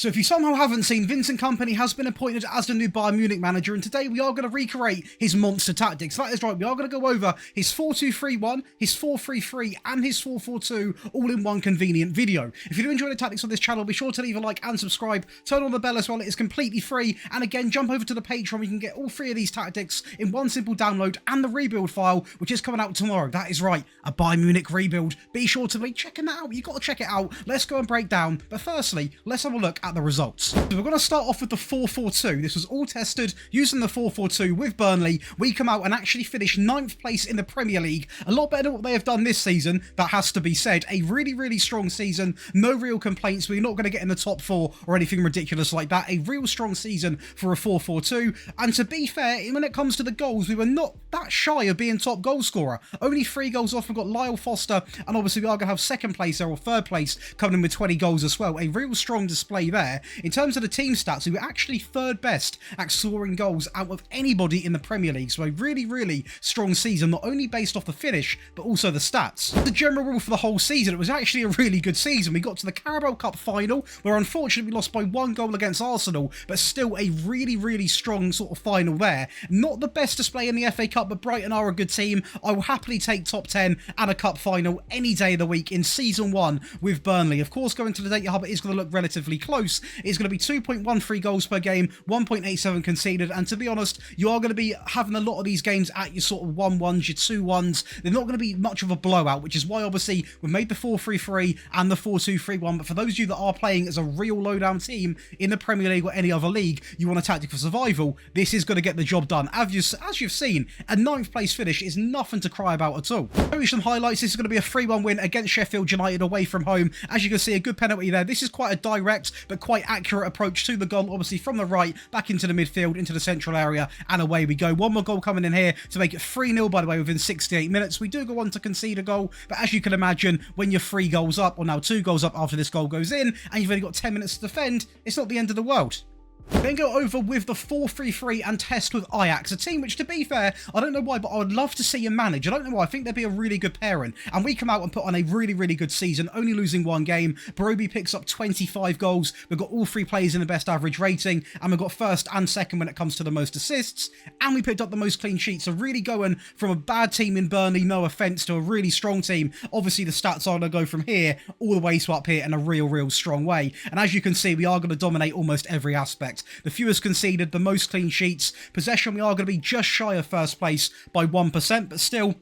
So if you somehow haven't seen, Vincent Kompany has been appointed as the new Bayern Munich manager, and today we are going to recreate his monster tactics. That is right, we are going to go over his 4-2-3-1, his 4-3-3 and his 4-4-2 all in one convenient video. If you do enjoy the tactics on this channel, be sure to leave a like and subscribe, turn on the bell as well, it is completely free, and again jump over to the Patreon where you can get all three of these tactics in one simple download and the rebuild file, which is coming out tomorrow. That is right, a Bayern Munich rebuild. Be sure to be checking that out, you got to check it out. Let's go and break down, but firstly, let's have a look at the results. So we're going to start off with the 4-4-2. This was all tested using the 4-4-2 with Burnley. We come out and actually finish 9th place in the Premier League. A lot better than what they have done this season, that has to be said. A really, really strong season. No real complaints. We're not going to get in the top 4 or anything ridiculous like that. A real strong season for a 4-4-2. And to be fair, when it comes to the goals, we were not that shy of being top goal scorer. Only 3 goals off. We've got Lyle Foster, and obviously we are going to have 2nd place there, or 3rd place, coming in with 20 goals as well. A real strong display there. In terms of the team stats, we were actually 3rd best at scoring goals out of anybody in the Premier League. So a really, really strong season, not only based off the finish, but also the stats. The general rule for the whole season, it was actually a really good season. We got to the Carabao Cup final, where unfortunately we lost by 1 goal against Arsenal, but still a really, really strong sort of final there. Not the best display in the FA Cup, but Brighton are a good team. I will happily take top 10 and a cup final any day of the week in season 1 with Burnley. Of course, going to the data hub, it is going to look relatively close. It's going to be 2.13 goals per game, 1.87 conceded, and to be honest, you are going to be having a lot of these games at your sort of 1-1s, your 2-1s. They're not going to be much of a blowout, which is why obviously we've made the 4-3-3 and the 4-2-3-1, but for those of you that are playing as a real low-down team in the Premier League or any other league, you want a tactic for survival, this is going to get the job done. As you've seen, a 9th place finish is nothing to cry about at all. Show you some highlights. This is going to be a 3-1 win against Sheffield United away from home. As you can see, a good penalty there. This is quite a direct but quite accurate approach to the goal, obviously from the right back into the midfield, into the central area, and away we go. One more goal coming in here to make it 3-0, by the way, within 68 minutes. We do go on to concede a goal, but as you can imagine, when you're 3 goals up, or now 2 goals up after this goal goes in, and you've only got 10 minutes to defend, it's not the end of the world. Then go over with the 4-3-3 and test with Ajax, a team which, to be fair, I don't know why, but I would love to see him manage. I don't know why. I think they'd be a really good pairing. And we come out and put on a really, really good season, only losing 1 game. Broby picks up 25 goals. We've got all 3 players in the best average rating, and we've got 1st and 2nd when it comes to the most assists. And we picked up the most clean sheets. So really going from a bad team in Burnley, no offence, to a really strong team. Obviously, the stats are going to go from here all the way to up here in a real, real strong way. And as you can see, we are going to dominate almost every aspect. The fewest conceded, the most clean sheets. Possession, we are going to be just shy of 1st place by 1%, but still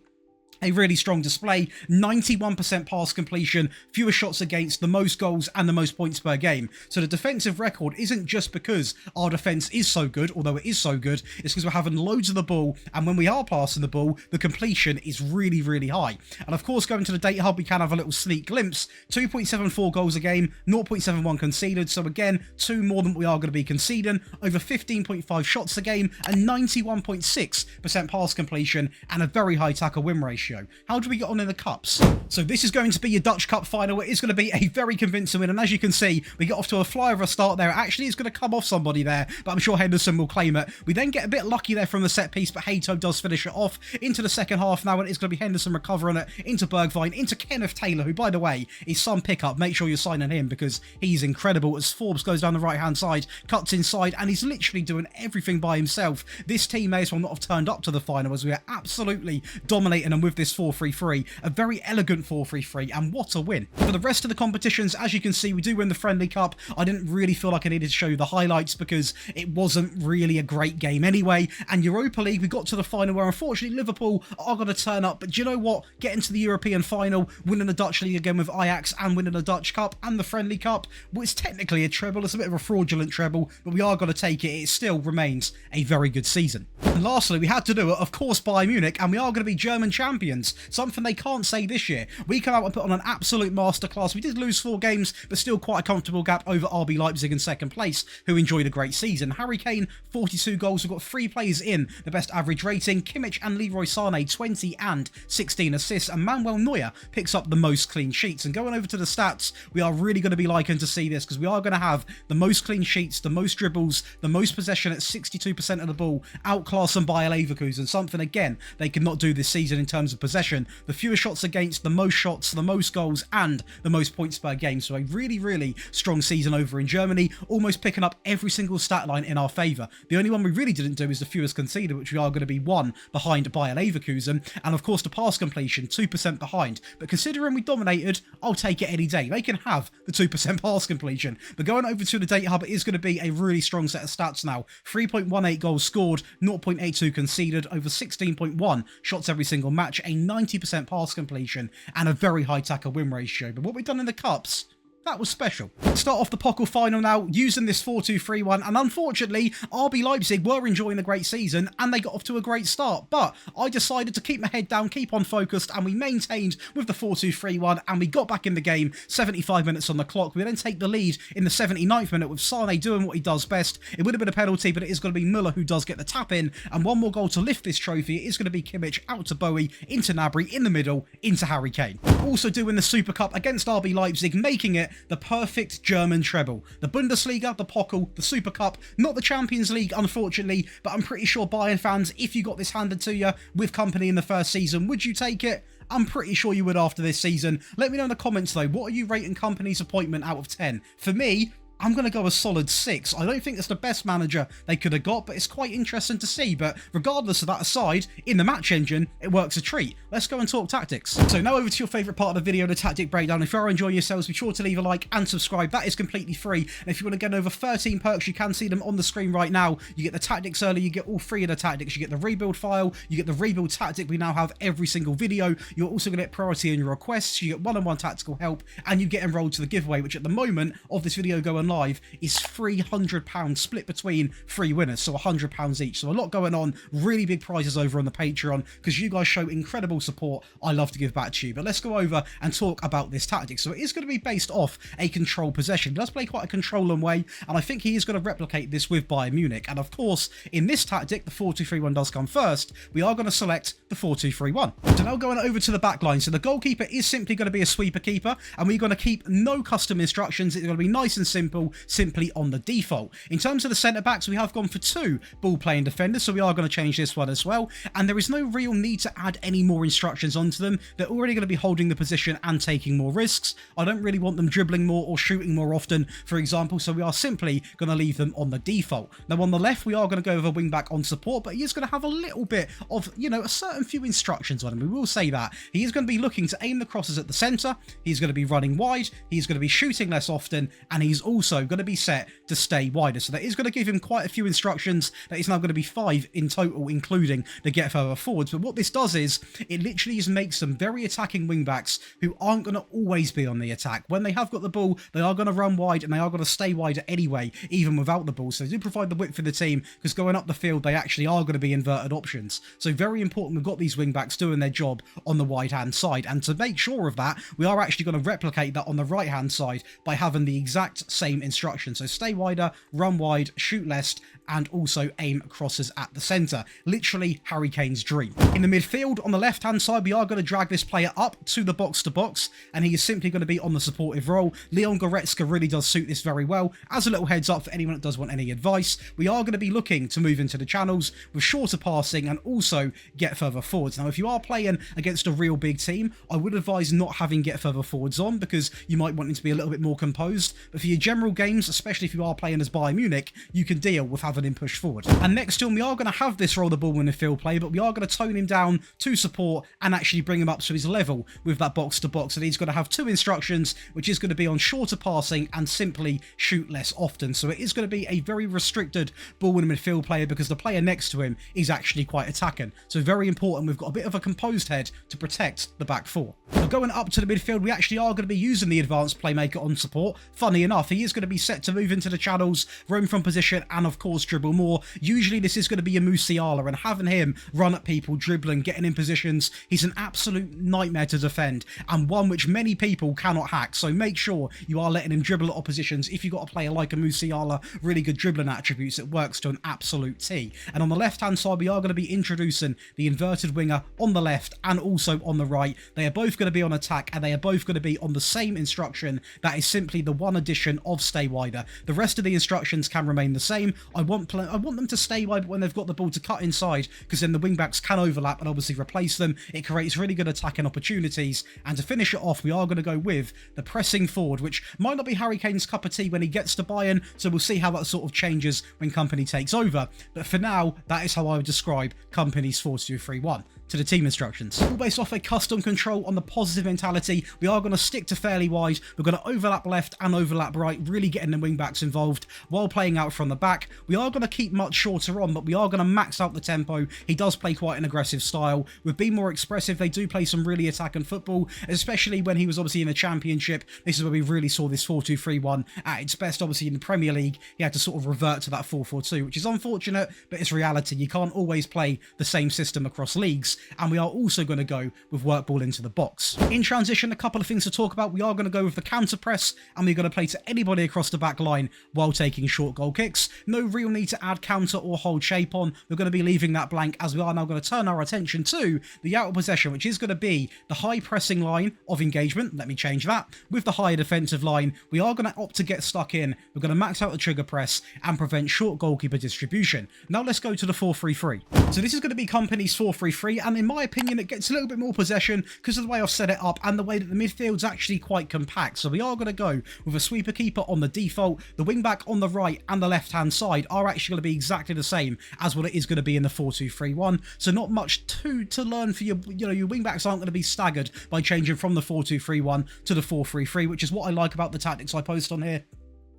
a really strong display. 91% pass completion, fewer shots against, the most goals and the most points per game. So the defensive record isn't just because our defence is so good, although it is so good, it's because we're having loads of the ball, and when we are passing the ball, the completion is really, really high. And of course, going to the data hub, we can have a little sneak glimpse. 2.74 goals a game, 0.71 conceded, so again, 2 more than we are going to be conceding, over 15.5 shots a game, and 91.6% pass completion, and a very high tackle win ratio. How do we get on in the cups? So this is going to be your Dutch Cup final. It is going to be a very convincing win, and as you can see, we get off to a flyer of a start there. Actually, it's going to come off somebody there, but I'm sure Henderson will claim it. We then get a bit lucky there from the set piece, but Hato does finish it off into the 2nd half now, and it's going to be Henderson recovering it into Bergwijn, into Kenneth Taylor, who, by the way, is some pickup. Make sure you're signing him because he's incredible. As Forbes goes down the right-hand side, cuts inside, and he's literally doing everything by himself. This team may as well not have turned up to the final, as we are absolutely dominating them with this 4-3-3, a very elegant 4-3-3, and what a win. For the rest of the competitions, as you can see, we do win the Friendly Cup. I didn't really feel like I needed to show you the highlights because it wasn't really a great game anyway. And Europa League, we got to the final where unfortunately Liverpool are going to turn up, but do you know what? Getting to the European final, winning the Dutch League again with Ajax, and winning the Dutch Cup and the Friendly Cup, well, it's technically a treble. It's a bit of a fraudulent treble, but we are going to take it. It still remains a very good season. And lastly, we had to do it, of course, Bayern Munich, and we are going to be German champions. Something they can't say this year. We come out and put on an absolute masterclass. We did lose 4 games, but still quite a comfortable gap over RB Leipzig in 2nd place, who enjoyed a great season. Harry Kane, 42 goals. We've got 3 players in the best average rating. Kimmich and Leroy Sané, 20 and 16 assists. And Manuel Neuer picks up the most clean sheets. And going over to the stats, we are really going to be liking to see this because we are going to have the most clean sheets, the most dribbles, the most possession at 62% of the ball, outclassed them by Leverkusen. Something, again, they could not do this season in terms of of possession, the fewest shots against, the most shots, the most goals, and the most points per game. So a really, really strong season over in Germany, almost picking up every single stat line in our favour. The only one we really didn't do is the fewest conceded, which we are going to be 1 behind Bayer Leverkusen, and of course the pass completion, 2% behind. But considering we dominated, I'll take it any day. They can have the 2% pass completion. But going over to the data hub, it is going to be a really strong set of stats now. 3.18 goals scored, 0.82 conceded, over 16.1 shots every single match, a 90% pass completion, and a very high tackle win ratio. But what we've done in the cups, that was special. Let's start off the Pokal final now, using this 4-2-3-1, and unfortunately, RB Leipzig were enjoying a great season, and they got off to a great start, but I decided to keep my head down, keep on focused, and we maintained with the 4-2-3-1, and we got back in the game, 75 minutes on the clock. We then take the lead in the 79th minute with Sane doing what he does best. It would have been a penalty, but it is going to be Müller who does get the tap in, and one more goal to lift this trophy. It is going to be Kimmich out to Bowie, into Gnabry, in the middle, into Harry Kane. Also doing the Super Cup against RB Leipzig, making it the perfect German treble. The Bundesliga, the Pokal, the Super Cup, not the Champions League, unfortunately, but I'm pretty sure Bayern fans, if you got this handed to you with Kompany in the first season, would you take it? I'm pretty sure you would after this season. Let me know in the comments though, what are you rating Kompany's appointment out of 10? For me, I'm going to go a solid 6. I don't think it's the best manager they could have got, but it's quite interesting to see. But regardless of that aside, in the match engine, it works a treat. Let's go and talk tactics. So now over to your favourite part of the video, the tactic breakdown. If you are enjoying yourselves, be sure to leave a like and subscribe. That is completely free. And if you want to get over 13 perks, you can see them on the screen right now. You get the tactics early, you get all 3 of the tactics. You get the rebuild file, you get the rebuild tactic we now have every single video. You're also going to get priority in your requests, you get one-on-one tactical help, and you get enrolled to the giveaway, which at the moment of this video going live is £300 split between 3 winners, so £100 each. So a lot going on, really big prizes over on the Patreon because you guys show incredible support. I love to give back to you. But let's go over and talk about this tactic. So it is going to be based off a control possession. He does play quite a controlling way, and I think he is going to replicate this with Bayern Munich. And of course, in this tactic, the 4-2-3-1 does come first. We are going to select the 4-2-3-1. So now going over to the back line. So the goalkeeper is simply going to be a sweeper keeper, and we're going to keep no custom instructions. It's going to be nice and simple, simply on the default. In terms of the centre backs, we have gone for 2 ball playing defenders, so we are going to change this one as well. And there is no real need to add any more instructions onto them. They're already going to be holding the position and taking more risks. I don't really want them dribbling more or shooting more often, for example, so we are simply going to leave them on the default. Now on the left, we are going to go with a wing back on support, but he is going to have a little bit of, a certain few instructions on him. We will say that. He is going to be looking to aim the crosses at the centre. He's going to be running wide. He's going to be shooting less often, and he's also going to be set to stay wider. So that is going to give him quite a few instructions. That is now going to be 5 in total, including the get further forwards. But what this does is it literally just makes them very attacking wing backs who aren't going to always be on the attack. When they have got the ball, they are going to run wide, and they are going to stay wider anyway, even without the ball. So they do provide the width for the team, because going up the field, they actually are going to be inverted options. So very important we've got these wing backs doing their job on the wide hand side. And to make sure of that, we are actually going to replicate that on the right hand side by having the exact same instructions. So stay wider, run wide, shoot less, and also aim crosses at the centre. Literally Harry Kane's dream. In the midfield, on the left-hand side, we are going to drag this player up to the box-to-box, and he is simply going to be on the supportive role. Leon Goretzka really does suit this very well. As a little heads up for anyone that does want any advice, we are going to be looking to move into the channels with shorter passing and also get further forwards. Now, if you are playing against a real big team, I would advise not having get further forwards on, because you might want him to be a little bit more composed. But for your general games, especially if you are playing as Bayern Munich, you can deal with having him push forward. And next to him, we are going to have this roll the ball in the field play, but we are going to tone him down to support and actually bring him up to his level with that box to box. And he's going to have 2 instructions, which is going to be on shorter passing and simply shoot less often. So it is going to be a very restricted ball in the midfield player, because the player next to him is actually quite attacking. So very important, we've got a bit of a composed head to protect the back 4. Now going up to the midfield, we actually are going to be using the advanced playmaker on support. Funny enough, he is going to be set to move into the channels, roam from position, and of course dribble more. Usually this is going to be a Musiala, and having him run at people, dribbling, getting in positions, he's an absolute nightmare to defend, and one which many people cannot hack. So make sure you are letting him dribble at oppositions. If you've got a player like a Musiala, really good dribbling attributes, it works to an absolute T. And on the left hand side, we are going to be introducing the inverted winger on the left and also on the right. They are both going to be on attack, and they are both going to be on the same instruction. That is simply the one addition of must stay wider. The rest of the instructions can remain the same. I want them to stay wide when they've got the ball to cut inside, because then the wing-backs can overlap and obviously replace them. It creates really good attacking opportunities. And to finish it off, we are going to go with the pressing forward, which might not be Harry Kane's cup of tea when he gets to Bayern, so we'll see how that sort of changes when Kompany takes over. But for now, that is how I would describe Kompany's 4-2-3-1. To the team instructions. All based off a custom control on the positive mentality. We are going to stick to fairly wide. We're going to overlap left and overlap right, really getting the wing backs involved while playing out from the back. We are going to keep much shorter on, but we are going to max out the tempo. He does play quite an aggressive style. With being more expressive, they do play some really attacking football, especially when he was obviously in the Championship. This is where we really saw this 4-2-3-1 at its best. Obviously in the Premier League, he had to sort of revert to that 4-4-2, which is unfortunate, but it's reality. You can't always play the same system across leagues. And we are also going to go with work ball into the box. In transition, a couple of things to talk about. We are going to go with the counter press, and we're going to play to anybody across the back line while taking short goal kicks. No real need to add counter or hold shape on. We're going to be leaving that blank, as we are now going to turn our attention to the out of possession, which is going to be the high pressing line of engagement. Let me change that. With the higher defensive line, we are going to opt to get stuck in. We're going to max out the trigger press and prevent short goalkeeper distribution. Now let's go to the 4-3-3. So this is going to be Kompany's 4-3-3, and in my opinion, it gets a little bit more possession because of the way I've set it up and the way that the midfield's actually quite compact. So we are going to go with a sweeper keeper on the default. The wing back on the right and the left hand side are actually going to be exactly the same as what it is going to be in the 4-2-3-1. So not much to learn for your wing backs aren't going to be staggered by changing from the 4-2-3-1 to the 4-3-3, which is what I like about the tactics I post on here.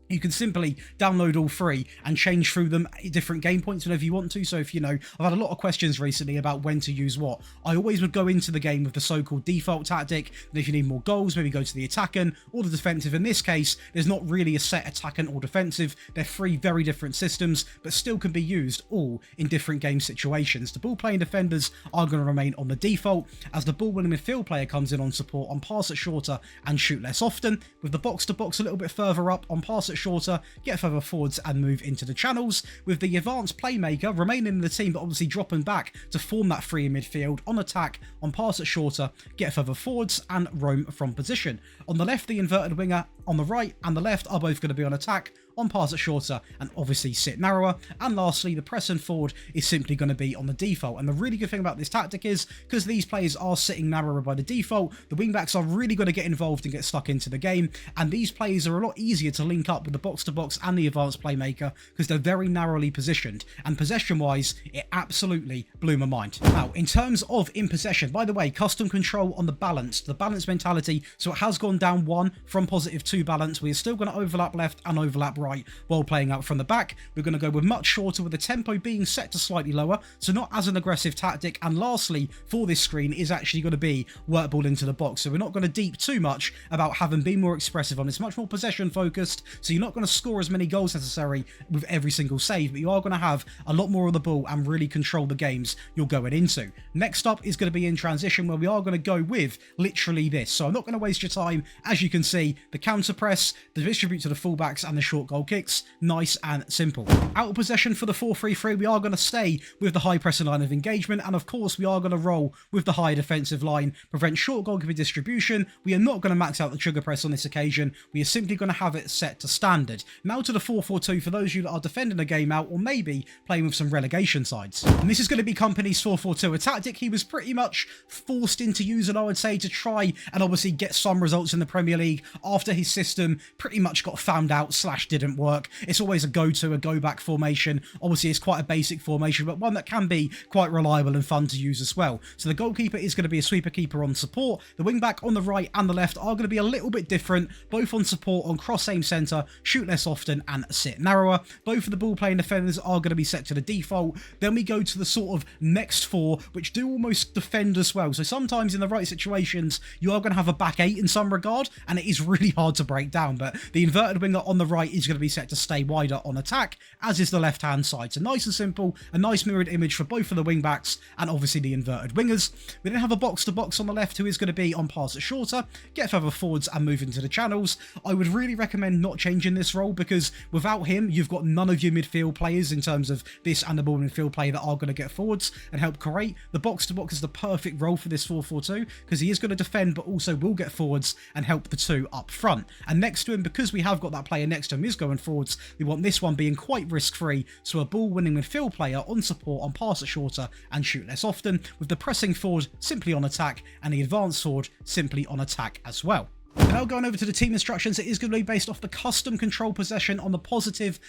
You can simply download all three and change through them at different game points whenever you want to. So if I've had a lot of questions recently about when to use what. I always would go into the game with the so-called default tactic. And if you need more goals, maybe go to the attacking or the defensive. In this case, there's not really a set attacking or defensive. They're three very different systems, but still can be used all in different game situations. The ball-playing defenders are going to remain on the default, as the ball-winning midfield player comes in on support on pass it shorter and shoot less often. With the box-to-box a little bit further up on pass it shorter, get further forwards and move into the channels, with the advanced playmaker remaining in the team but obviously dropping back to form that free in midfield on attack, on pass it shorter, get further forwards and roam from position. On the left, the inverted winger on the right and the left are both going to be on attack, on pass it shorter and obviously sit narrower. And lastly, the pressing forward is simply going to be on the default. And the really good thing about this tactic is, because these players are sitting narrower by the default, the wingbacks are really going to get involved and get stuck into the game, and these players are a lot easier to link up with the box-to-box and the advanced playmaker because they're very narrowly positioned. And possession-wise, it absolutely blew my mind. Now, in terms of in possession, by the way, custom control on the balance mentality, so it has gone down 1 from positive to balance. We are still going to overlap left and overlap right while playing out from the back. We're going to go with much shorter, with the tempo being set to slightly lower, so not as an aggressive tactic. And lastly, for this screen is actually going to be work ball into the box, so we're not going to deep too much about having been more expressive on. It's much more possession focused, so you're not going to score as many goals necessary with every single save, but you are going to have a lot more of the ball and really control the games you're going into. Next up is going to be in transition, where we are going to go with literally this. So I'm not going to waste your time. As you can see, the counter press, the distribute to the fullbacks and the short goal kicks, nice and simple. Out of possession for the 4-3-3, we are going to stay with the high pressing line of engagement, and of course we are going to roll with the high defensive line, prevent short goalkeeper distribution. We are not going to max out the trigger press on this occasion. We are simply going to have it set to standard. Now to the 4-4-2 for those of you that are defending a game out or maybe playing with some relegation sides. And this is going to be Kompany's 4-4-2, a tactic he was pretty much forced into using, I would say, to try and obviously get some results in the Premier League after his system pretty much got found out / didn't work. It's always a go-to, a go-back formation. Obviously, it's quite a basic formation, but one that can be quite reliable and fun to use as well. So the goalkeeper is going to be a sweeper keeper on support. The wing-back on the right and the left are going to be a little bit different, both on support, on cross-aim centre, shoot less often and sit narrower. Both of the ball-playing defenders are going to be set to the default. Then we go to the sort of next 4, which do almost defend as well. So sometimes in the right situations, you are going to have a back 8 in some regard, and it is really hard to break down. But the inverted winger on the right is is going to be set to stay wider on attack, as is the left-hand side. So nice and simple, a nice mirrored image for both of the wing-backs and obviously the inverted wingers. We then have a box-to-box on the left who is going to be on pass it shorter, get further forwards and move into the channels. I would really recommend not changing this role because without him, you've got none of your midfield players in terms of this and the ball midfield player that are going to get forwards and help create. The box-to-box is the perfect role for this 4-4-2 because he is going to defend but also will get forwards and help the two up front. And next to him, because we have got that player next to him is going forwards, we want this one being quite risk-free, so a ball-winning midfield player on support, on pass it shorter and shoot less often, with the pressing forward simply on attack and the advanced forward simply on attack as well. Now going over to the team instructions, it is going to be based off the custom control possession on the positive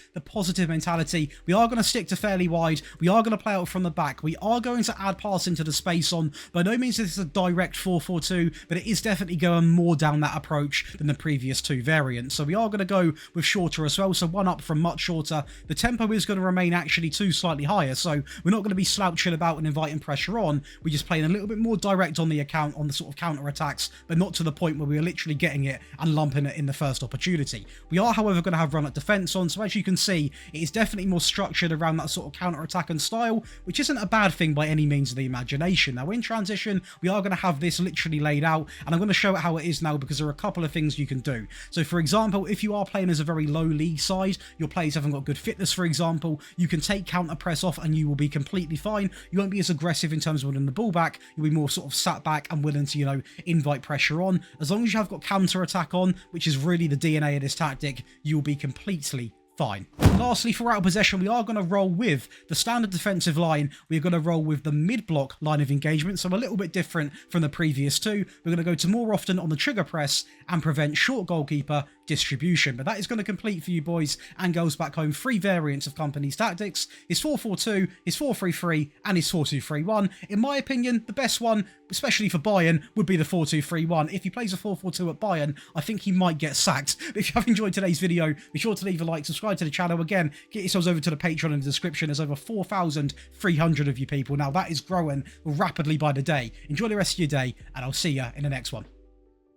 mentality. We are going to stick to fairly wide. We are going to play out from the back. We are going to add pass into the space on. By no means is this a direct 4-4-2, but it is definitely going more down that approach than the previous two variants. So we are going to go with shorter as well. So one up from much shorter. The tempo is going to remain actually two slightly higher. So we're not going to be slouching about and inviting pressure on. We're just playing a little bit more direct on the account, on the sort of counter attacks, but not to the point where we are literally getting it and lumping it in the first opportunity. We are, however, going to have run at defence on, so as you can see, it is definitely more structured around that sort of counter-attack and style, which isn't a bad thing by any means of the imagination. Now, in transition, we are going to have this literally laid out, and I'm going to show it how it is now because there are a couple of things you can do. So, for example, if you are playing as a very low league side, your players haven't got good fitness, for example, you can take counter-press off and you will be completely fine. You won't be as aggressive in terms of winning the ball back. You'll be more sort of sat back and willing to, you know, invite pressure on. As long as you have got counter-attack on, which is really the DNA of this tactic, you'll be completely fine. Lastly, for out of possession, we are going to roll with the standard defensive line. We're going to roll with the mid-block line of engagement, so a little bit different from the previous two. We're going to go to more often on the trigger press and prevent short goalkeeper distribution. But that is going to complete for you boys and girls back home 3 variants of Kompany's tactics: his 4-4-2, his 4-3-3 and his 4-2-3-1. In my opinion, the best one, especially for Bayern, would be the 4-2-3-1. If he plays a 4-4-2 at Bayern, I think he might get sacked. But if you have enjoyed today's video, be sure to leave a like, subscribe to the channel. Again, get yourselves over to the Patreon in the description. There's over 4,300 of you people now. That is growing rapidly by the day. Enjoy the rest of your day, and I'll see you in the next one.